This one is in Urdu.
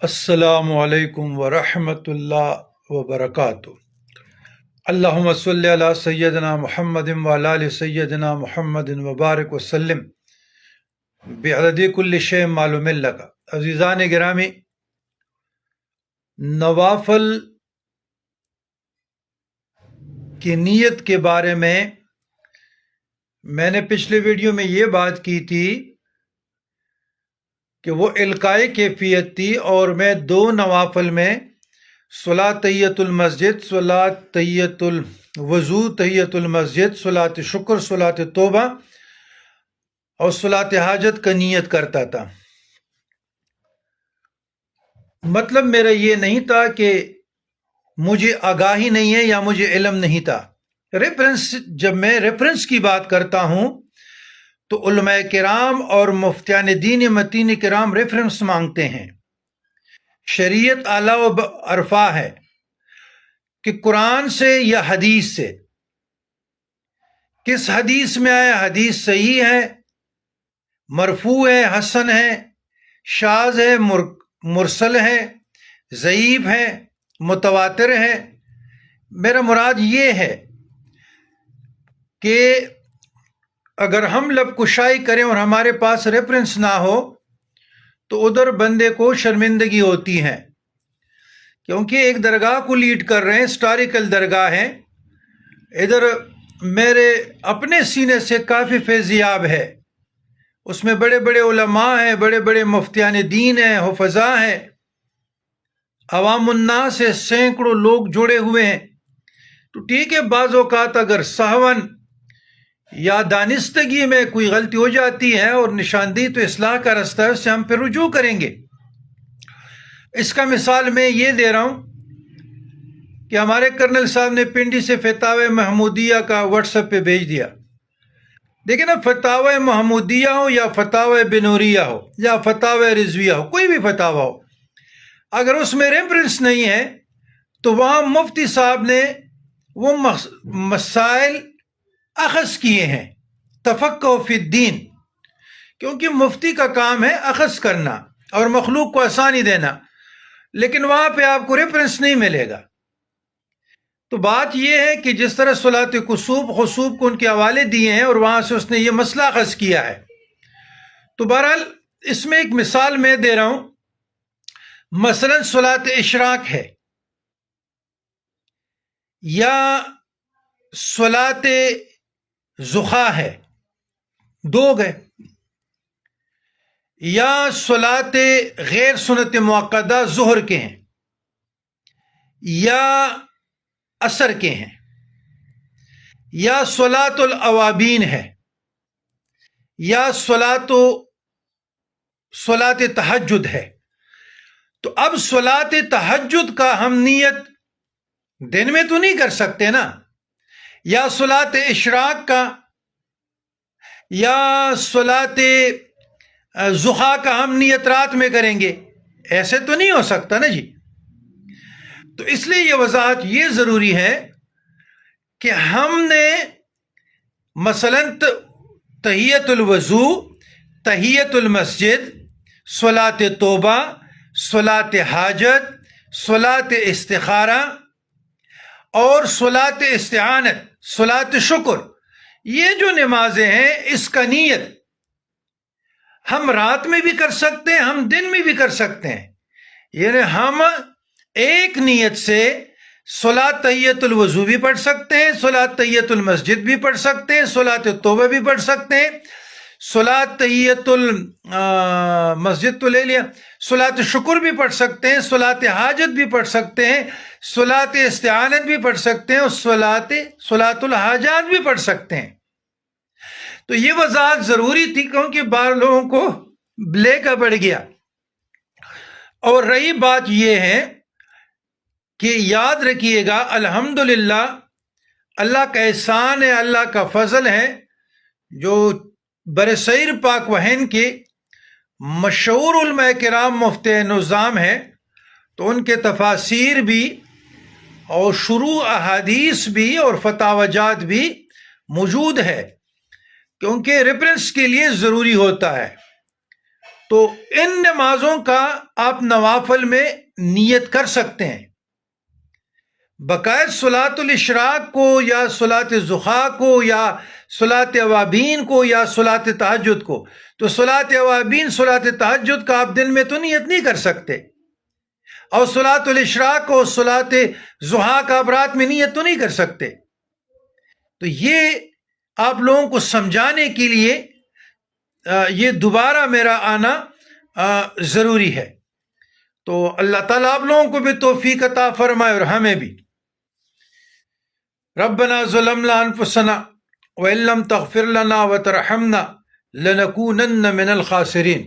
السلام علیکم ورحمۃ اللہ وبرکاتہ۔ اللہم صلی علی سیدنا محمد وعلی آل سیدنا محمد وبارک وسلم بعدد کل شیء معلوم لک۔ عزیزان گرامی، نوافل کی نیت کے بارے میں نے پچھلے ویڈیو میں یہ بات کی تھی کہ وہ القائی کیفیت تھی، اور میں دو نوافل میں صلاۃ تحیۃ المسجد، صلاۃ تحیۃ الوضو، تحیۃ المسجد، صلاۃ شکر، صلاۃ توبہ اور صلاۃ حاجت کا نیت کرتا تھا۔ مطلب میرا یہ نہیں تھا کہ مجھے آگاہی نہیں ہے یا مجھے علم نہیں تھا۔ جب میں ریفرنس کی بات کرتا ہوں تو علماء کرام اور مفتیان دین متین کرام ریفرنس مانگتے ہیں۔ شریعت اعلیٰ و عرفا ہے کہ قرآن سے یا حدیث سے، کس حدیث میں آیا، حدیث صحیح ہے، مرفوع ہے، حسن ہے، شاذ ہے، مرسل ہے، ضعیف ہے، متواتر ہے۔ میرا مراد یہ ہے کہ اگر ہم لب کشائی کریں اور ہمارے پاس ریفرنس نہ ہو تو ادھر بندے کو شرمندگی ہوتی ہے، کیونکہ ایک درگاہ کو لیڈ کر رہے ہیں، ہسٹوریکل درگاہ ہے۔ ادھر میرے اپنے سینے سے کافی فیضیاب ہے، اس میں بڑے بڑے علماء ہیں، بڑے بڑے مفتیان دین ہیں، حفظاء ہیں، عوام الناس سے سینکڑوں لوگ جڑے ہوئے ہیں۔ تو ٹھیک ہے، بعض اوقات اگر سہون یا دانستگی میں کوئی غلطی ہو جاتی ہے اور نشاندہی تو اصلاح کا راستہ ہے، اس سے ہم پھر رجوع کریں گے۔ اس کا مثال میں یہ دے رہا ہوں کہ ہمارے کرنل صاحب نے پنڈی سے فتاوی محمودیہ کا واٹس ایپ پہ بھیج دیا۔ دیکھیں نا، فتاوی محمودیہ ہو یا فتاوی بنوریہ ہو یا فتاوی رضویہ ہو، کوئی بھی فتاوی ہو، اگر اس میں ریفرنس نہیں ہے تو وہاں مفتی صاحب نے وہ مسائل اخذ کیے ہیں، تفقہ فی الدین، کیونکہ مفتی کا کام ہے اخذ کرنا اور مخلوق کو آسانی دینا، لیکن وہاں پہ آپ کو ریفرنس نہیں ملے گا۔ تو بات یہ ہے کہ جس طرح صلاۃ کسوف خسوف کو ان کے حوالے دیے ہیں اور وہاں سے اس نے یہ مسئلہ اخذ کیا ہے۔ تو بہرحال اس میں ایک مثال میں دے رہا ہوں، مثلا صلاۃ اشراق ہے یا صلاۃ ضحیٰ ہے، دو گئے، یا صلاۃ غیر سنت موقدہ ظہر کے ہیں یا عصر کے ہیں، یا صلاۃ الاوابین ہے، یا صلاۃ تہجد ہے۔ تو اب صلاۃ تہجد کا ہم نیت دن میں تو نہیں کر سکتے نا، یا صلاۃ اشراق کا یا صلاۃ ضحیٰ کا ہم نیت رات میں کریں گے، ایسے تو نہیں ہو سکتا نا جی۔ تو اس لیے یہ وضاحت یہ ضروری ہے کہ ہم نے مثلا تحیۃ الوضو، تحیۃ المسجد، صلاۃ توبہ، صلاۃ حاجت، صلاۃ استخارہ اور صلاۃ استعانت، صلاۃ شکر، یہ جو نمازیں ہیں اس کا نیت ہم رات میں بھی کر سکتے ہیں، ہم دن میں بھی کر سکتے ہیں۔ یعنی ہم ایک نیت سے صلاۃ تحیۃ الوضو بھی پڑھ سکتے ہیں، صلاۃ تحیۃ المسجد بھی پڑھ سکتے ہیں، صلاۃ توبہ بھی پڑھ سکتے ہیں، صلاۃ تحیۃ المسجد تو لے لیا، صلاۃ شکر بھی پڑھ سکتے ہیں، صلاۃ حاجت بھی پڑھ سکتے ہیں، صلاۃ استعانت بھی پڑھ سکتے ہیں، اور صلاۃ الحاجات بھی پڑھ سکتے ہیں۔ تو یہ وضاحت ضروری تھی کیونکہ بعض لوگوں کو بلے کا پڑ گیا۔ اور رہی بات یہ ہے کہ یاد رکھیے گا، الحمدللہ اللہ کا احسان ہے، اللہ کا فضل ہے، جو برصغیر پاک و ہند کے مشہور علماء کرام مفتی نظام ہیں، تو ان کے تفاسیر بھی اور شروع احادیث بھی اور فتاوی جات بھی موجود ہے، کیونکہ ریفرنس کے لیے ضروری ہوتا ہے۔ تو ان نمازوں کا آپ نوافل میں نیت کر سکتے ہیں. بقائد صلاۃ الاشراق کو یا صلاۃ ضحیٰ کو یا صلاۃ اوابین کو یا صلاۃ تہجد کو، تو صلاۃ اوابین صلاۃ تہجد کا آپ دن میں تو نیت نہیں کر سکتے، اور صلاۃ الاشراق کو صلاۃ ضحیٰ کا آپ رات میں نیت تو نہیں کر سکتے. تو یہ آپ لوگوں کو سمجھانے کے لیے یہ دوبارہ میرا آنا ضروری ہے. تو اللہ تعالیٰ آپ لوگوں کو بھی توفیق عطا فرمائے اور ہمیں بھی. ربنا ظلمنا انفسنا وان لم تغفر لنا وترحمنا لنكونن من الخاسرین.